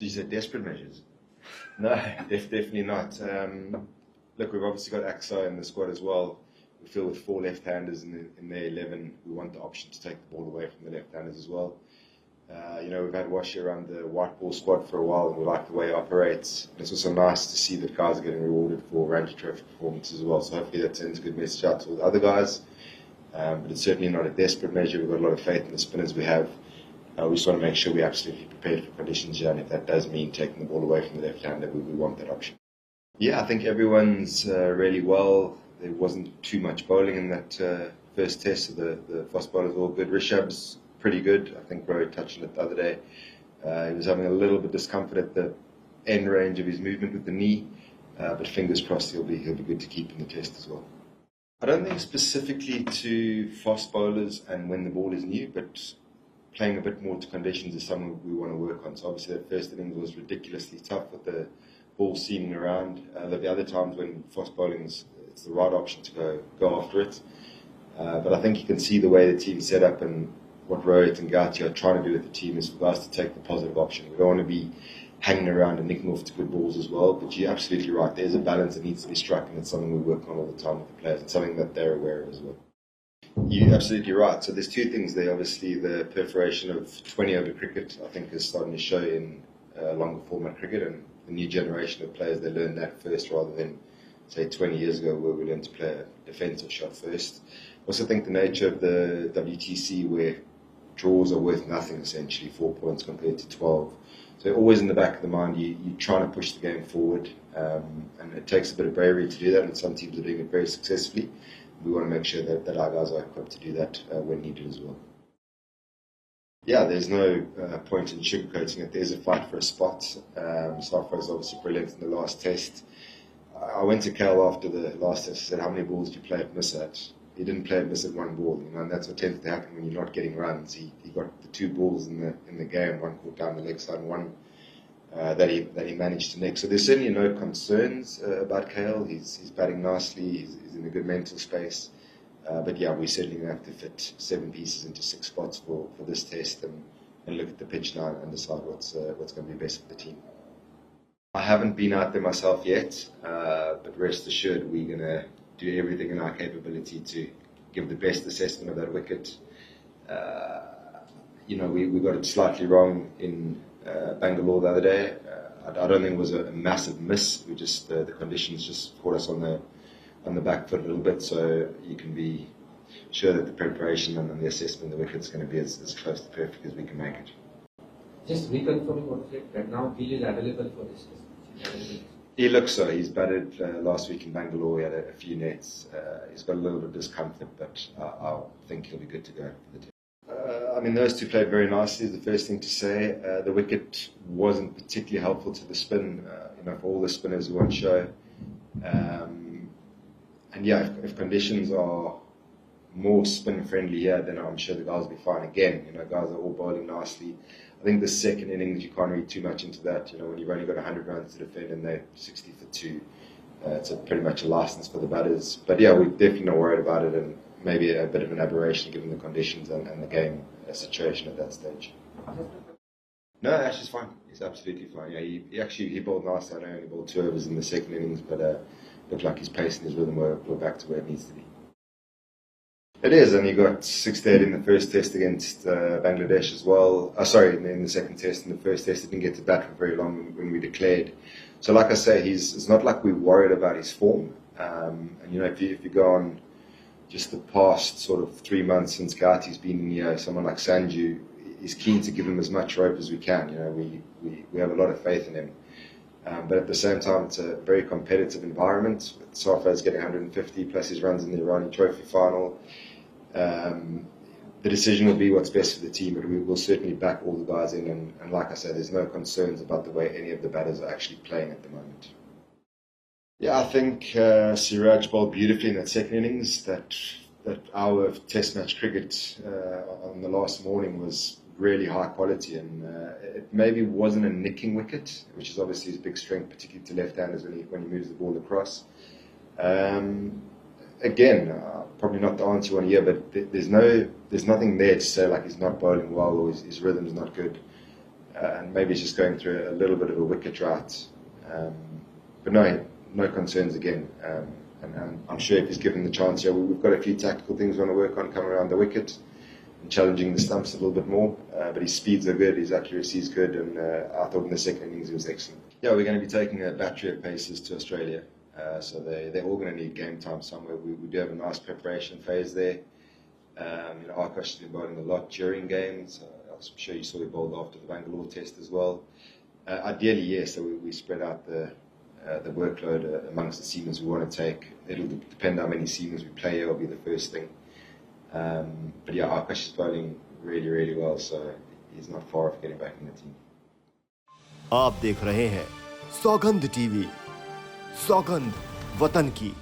You said desperate measures? No, definitely not. Look, we've obviously got Axo in the squad as well. We feel with four left-handers in their 11, we want the option to take the ball away from the left-handers as well. We've had Washi around the white ball squad for a while, and we like the way he operates. And it's also nice to see that guys are getting rewarded for Ranji Trophy performances as well. So hopefully that sends a good message out to all the other guys. But it's certainly not a desperate measure. We've got a lot of faith in the spinners we have. We just want to make sure we're absolutely prepared for conditions here, and if that does mean taking the ball away from the left-hander, we want that option. Yeah, I think everyone's really well. There wasn't too much bowling in that first test, so the fast bowlers were all good. Rishabh's pretty good. I think Rohit touched on it the other day. He was having a little bit of discomfort at the end range of his movement with the knee, but fingers crossed he'll be good to keep in the test as well. I don't think specifically to fast bowlers and when the ball is new, but playing a bit more to conditions is something we want to work on. So obviously that first innings was ridiculously tough with the ball seaming around. The other times when fast bowling it's the right option to go after it. But I think you can see the way the team's set up, and what Rohit and Gauti are trying to do with the team is for guys to take the positive option. We don't want to be hanging around and nicking off to good balls as well. But you're absolutely right. There's a balance that needs to be struck, and it's something we work on all the time with the players, and something that they're aware of as well. You're absolutely right. So there's two things there. Obviously, the proliferation of 20-over cricket, I think, is starting to show in longer format cricket, and the new generation of players, they learn that first rather than, say, 20 years ago where we learned to play a defensive shot first. I also think the nature of the WTC, where draws are worth nothing, essentially, 4 points compared to 12. So always in the back of the mind, you're trying to push the game forward, and it takes a bit of bravery to do that, and some teams are doing it very successfully. We want to make sure that our guys are equipped to do that when needed as well. Yeah, there's no point in sugarcoating it. There's a fight for a spot. SARFARAZ is obviously brilliant in the last test. I went to Cal after the last test. I said, how many balls do you play at miss at? He didn't play at miss at one ball, and that's what tends to happen when you're not getting runs. He got the two balls in the game, one caught down the leg side and one that he managed to nick. So there's certainly no concerns about Kale. He's batting nicely. He's in a good mental space. But yeah, we're certainly going to have to fit 7 pieces into 6 spots for this test, and look at the pitch now and decide what's going to be best for the team. I haven't been out there myself yet, but rest assured we're going to do everything in our capability to give the best assessment of that wicket. We got it slightly wrong in Bangalore the other day. I don't think it was a massive miss. We just the conditions just caught us on the back foot a little bit. So you can be sure that the preparation and the assessment of the wicket is going to be as close to perfect as we can make it. Just reconfirming what you said, that now Gill is available for this test. He looks so. He's batted last week in Bangalore. He had a few nets. He's got a little bit of discomfort, but I think he'll be good to go for the team. Those two played very nicely, is the first thing to say. The wicket wasn't particularly helpful to the spin, for all the spinners who on show. If conditions are more spin friendly here, then I'm sure the guys will be fine again. Guys are all bowling nicely. I think the second innings, you can't read too much into that. When you've only got 100 runs to defend and they're 60 for 2, it's pretty much a license for the batters. But yeah, we're definitely not worried about it, and maybe a bit of an aberration given the conditions and the game situation at that stage. No, Ash is fine. He's absolutely fine. Yeah, he bowled nicely. I know he only bowled 2 overs in the second innings, but looked like his pace and his rhythm were back to where it needs to be. It is, and he got 68 in the first test against Bangladesh as well. In the second test. In the first test, he didn't get to bat for very long when we declared. So, like I say, it's not like we're worried about his form. If you go on just the past sort of 3 months since Gati's been in here, someone like Sanju is keen to give him as much rope as we can. We have a lot of faith in him. But at the same time, it's a very competitive environment. With SARFARAZ getting 150 plus his runs in the Irani Trophy final. The decision will be what's best for the team, but we will certainly back all the guys in. And like I said, there's no concerns about the way any of the batters are actually playing at the moment. Yeah, I think Siraj bowled beautifully in that second innings. That hour of Test match cricket on the last morning was really high quality, and it maybe wasn't a nicking wicket, which is obviously his big strength, particularly to left-handers when he moves the ball across. Again, probably not the answer you want to hear, but there's nothing there to say like he's not bowling well or his rhythm's not good. and maybe he's just going through a little bit of a wicket drought. But no concerns again. And I'm sure if he's given the chance, we've got a few tactical things we want to work on coming around the wicket and challenging the stumps a little bit more. But his speeds are good, his accuracy is good, and I thought in the second innings he was excellent. Yeah, we're going to be taking a battery of paces to Australia. So they're all going to need game time somewhere. We do have a nice preparation phase there. Akash has been bowling a lot during games. I'm sure you saw he bowled after the Bangalore test as well. Ideally, yes, so we spread out the workload amongst the seamers we want to take. It'll depend how many seamers we play. It'll be the first thing. But yeah, Akash is bowling really, really well, so he's not far off getting back in the team. आप देख रहे हैं सौगंध TV, सौगंध वतन की।